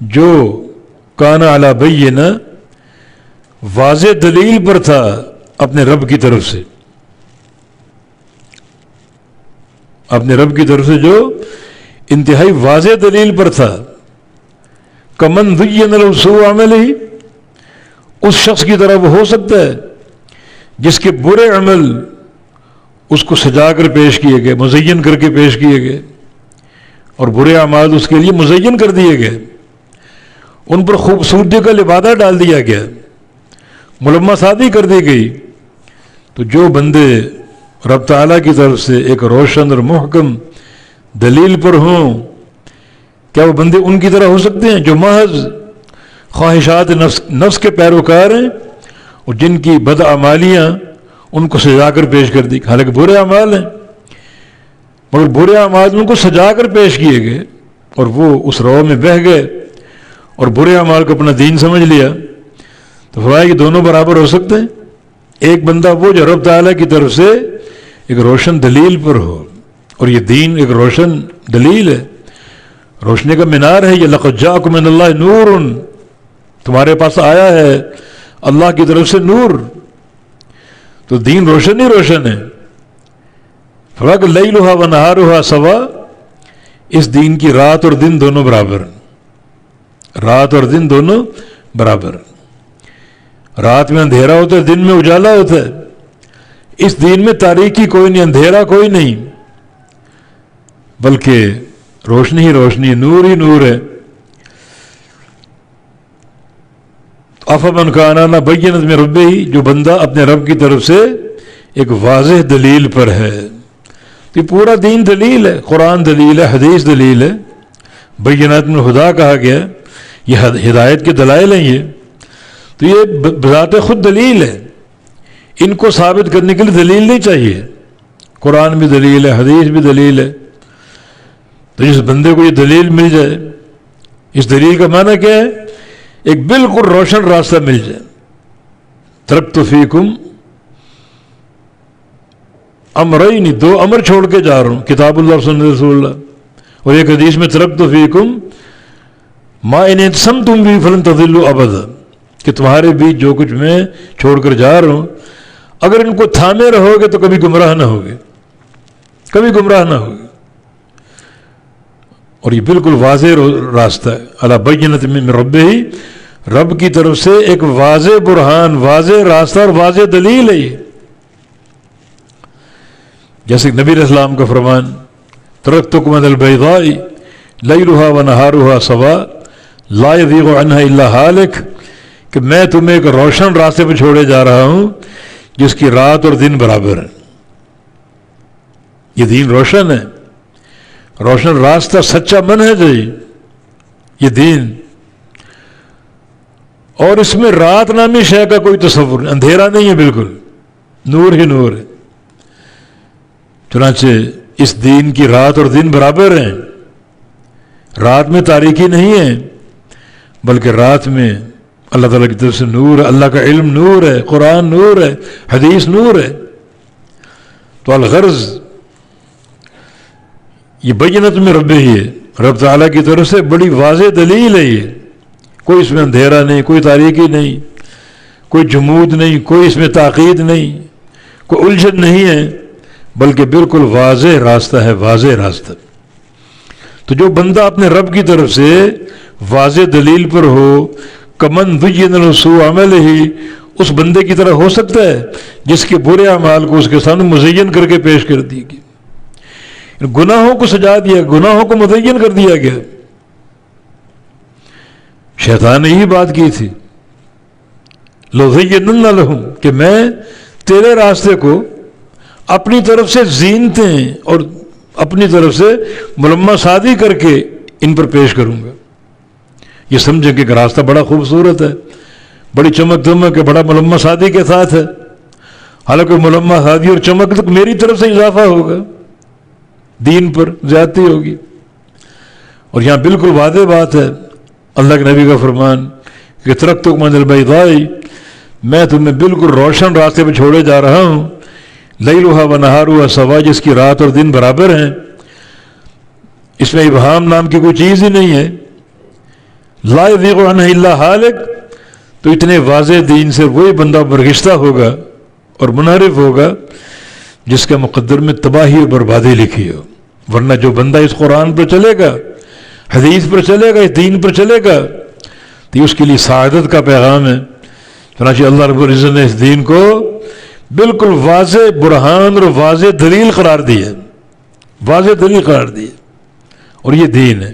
جو کانا علی بینہ واضح دلیل پر تھا اپنے رب کی طرف سے، اپنے رب کی طرف سے جو انتہائی واضح دلیل پر تھا، کمن زین لہ سوء عملہ، اس شخص کی طرح وہ ہو سکتا ہے جس کے برے عمل اس کو سجا کر پیش کیے گئے، مزین کر کے پیش کیے گئے، اور برے اعمال اس کے لیے مزین کر دیے گئے، ان پر خوبصورتی کا لبادہ ڈال دیا گیا، ملمہ سازی کر دی گئی۔ تو جو بندے رب تعالیٰ کی طرف سے ایک روشن اور محکم دلیل پر ہوں، کیا وہ بندے ان کی طرح ہو سکتے ہیں جو محض خواہشات نفس کے پیروکار ہیں اور جن کی بدعمالیاں ان کو سجا کر پیش کر دی، حالانکہ برے اعمال ہیں، مگر برے اعمال ان کو سجا کر پیش کیے گئے اور وہ اس رو میں بہہ گئے اور برے اعمال کو اپنا دین سمجھ لیا۔ تو فرمایا کہ دونوں برابر ہو سکتے ہیں، ایک بندہ وہ جو رب تعالیٰ کی طرف سے ایک روشن دلیل پر ہو، اور یہ دین ایک روشن دلیل ہے، روشنی کا مینار ہے، یہ لقد جاءکم من اللہ نور، تمہارے پاس آیا ہے اللہ کی طرف سے نور، تو دین روشن ہی روشن ہے۔ فرمایا کہ لیلھا و نہارھا سوا، اس دین کی رات اور دن دونوں برابر، رات اور دن دونوں برابر، رات میں اندھیرا ہوتا ہے، دن میں اجالا ہوتا ہے، اس دین میں تاریکی کوئی نہیں، اندھیرا کوئی نہیں، بلکہ روشنی ہی روشنی، نور ہی نور ہے۔ افمن کان علی بینۃ من ربہ، جو بندہ اپنے رب کی طرف سے ایک واضح دلیل پر ہے، تو یہ پورا دین دلیل ہے، قرآن دلیل ہے، حدیث دلیل ہے، بینات من الہدیٰ کہا گیا، یہ ہدایت کے دلائل ہیں، یہ تو یہ بذات خود دلیل ہے، ان کو ثابت کرنے کے لیے دلیل نہیں چاہیے، قرآن بھی دلیل ہے، حدیث بھی دلیل ہے۔ تو جس بندے کو یہ دلیل مل جائے، اس دلیل کا معنی کیا ہے؟ ایک بالکل روشن راستہ مل جائے، ترکت فیکم امرین، دو امر چھوڑ کے جا رہا ہوں، کتاب اللہ اور سنت رسول اللہ، اور ایک حدیث میں ترکت فیکم ما ان اعتصمتم بہ فلن تضلوا ابدا، کہ تمہارے بیچ جو کچھ میں چھوڑ کر جا رہا ہوں، اگر ان کو تھامے رہو گے تو کبھی گمراہ نہ ہوگے، کبھی گمراہ نہ ہوگے۔ اور یہ بالکل واضح راستہ ہے، علی بینۃ من ربہ، رب کی طرف سے ایک واضح برہان، واضح راستہ اور واضح دلیل ہے یہ، جیسے نبی علیہ السلام کا فرمان، ترکتکم علی البیضاء لیلھا و نہارھا سواء لا یزیغ عنہا الا ہالک، کہ میں تمہیں ایک روشن راستے پہ چھوڑے جا رہا ہوں جس کی رات اور دن برابر ہے۔ یہ دین روشن ہے، روشن راستہ، سچا منہج ہے یہ دین، اور اس میں رات نامی شے کا کوئی تصور نہیں، اندھیرا نہیں ہے، بالکل نور ہی نور ہے۔ چنانچہ اس دین کی رات اور دن برابر ہیں، رات میں تاریکی نہیں ہے، بلکہ رات میں اللہ تعالیٰ کی طرف سے نور ہے، اللہ کا علم نور ہے، قرآن نور ہے، حدیث نور ہے۔ تو الغرض یہ بینۃ من ربہ ہی ہے، رب تعالیٰ کی طرف سے بڑی واضح دلیل ہے، یہ کوئی اس میں اندھیرا نہیں، کوئی تاریکی نہیں، کوئی جمود نہیں، کوئی اس میں تاقید نہیں، کوئی الجھن نہیں ہے، بلکہ بالکل واضح راستہ ہے، واضح راستہ۔ تو جو بندہ اپنے رب کی طرف سے واضح دلیل پر ہو، کمن زین لہ سوء عملہ، اس بندے کی طرح ہو سکتا ہے جس کے برے اعمال کو اس کے سامنے مزین کر کے پیش کر دی گئی، گناہوں کو سجا دیا، گناہوں کو مزین کر دیا گیا۔ شیطان نے یہی بات کی تھی، لَأُزَيِّنَنَّ لَهُمْ، کہ میں تیرے راستے کو اپنی طرف سے زینتیں اور اپنی طرف سے ملمہ سازی کر کے ان پر پیش کروں گا، یہ سمجھیں کہ راستہ بڑا خوبصورت ہے، بڑی چمک دمک ہے، بڑا ملمہ سازی کے ساتھ ہے، حالانکہ ملمہ سازی اور چمک تک میری طرف سے اضافہ ہوگا، دین پر زیادتی ہوگی۔ اور یہاں بالکل واضح بات ہے، اللہ کے نبی کا فرمان کہ ترکتکم علی البیضاء، میں تمہیں بالکل روشن راستے پہ چھوڑے جا رہا ہوں، لیلھا و نہارھا سواء، جس کی رات اور دن برابر ہیں، اس میں ابہام نام کی کوئی چیز ہی نہیں ہے، لا یزیغ عنہ الا ہالک، تو اتنے واضح دین سے وہی بندہ برگشتہ ہوگا اور منحرف ہوگا جس کے مقدر میں تباہی اور بربادی لکھی ہو. ورنہ جو بندہ اس قرآن پر چلے گا، حدیث پر چلے گا، اس دین پر چلے گا، تو اس کے لیے سعادت کا پیغام ہے. چنانچہ اللہ رب العزت نے اس دین کو بالکل واضح برہان اور واضح دلیل قرار دی ہے، واضح دلیل قرار دی ہے، اور یہ دین ہے.